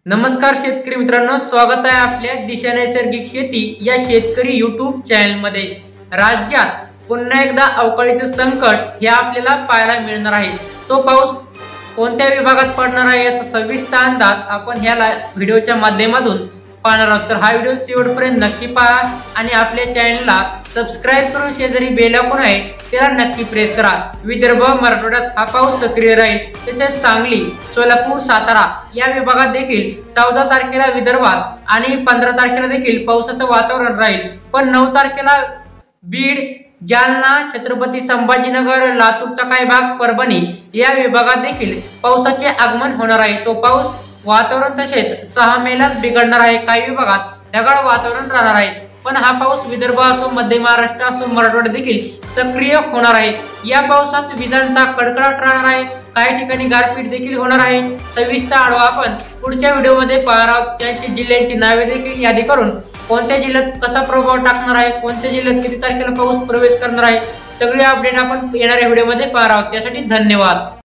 नमस्कार शेतकरी मित्रांनो, स्वागत आहे आपल्या दिशा नैसर्गिक शेती या शेतकरी यूट्यूब चॅनल मध्ये। राज्यात पुन्हा एकदा अवकाळीचे संकट हे आपल्याला पाहायला मिळणार आहे। तो पाऊस कोणत्या विभागात पडणार आहे याचा सविस्तर अंदाज आपण ह्या व्हिडिओच्या माध्यमातून पाहणार आहोत। तर हा व्हिडिओ शेवटपर्यंत नक्की पहा आणि आपल्या चॅनलला सबस्क्राइब करून शेजारी बेल आयकॉन आहे त्याला नक्की प्रेस करा। विदर्भ मराठवाड्यात हा पाऊस सक्रिय राहील, तसेच सांगली, सोलापूर, सातारा या विभागात देखील 14 तारखेला विदर्भात आणि 15 तारखेला देखील पावसाचं वातावरण राहील। पण 9 तारखेला बीड, जालना, छत्रपती संभाजीनगर, लातूरचा काही भाग, परभणी या विभागात देखील पावसाचे आगमन होणार आहे। तो पाऊस वातावरण तसेच 6 मेला बिघडणार आहे। काही विभागात ढगाळ वातावरण राहणार आहे, पण हा पाऊस विदर्भ असो, मध्य महाराष्ट्र असो, मराठवाडा देखील सक्रिय होणार आहे। या पावसात विजांचा कडकडाट राहणार आहे, काही ठिकाणी गारपीट देखील होणार आहे। सविस्तर आढावा आपण पुढच्या व्हिडिओमध्ये पाहणार आहोत। त्यांची जिल्ह्यांची नावे देखील यादी करून कोणत्या जिल्ह्यात कसा प्रभाव टाकणार आहे, कोणत्या जिल्ह्यात किती तारखेला पाऊस प्रवेश करणार आहे, सगळे अपडेट आपण येणाऱ्या व्हिडिओमध्ये पाहणार आहोत। त्यासाठी धन्यवाद।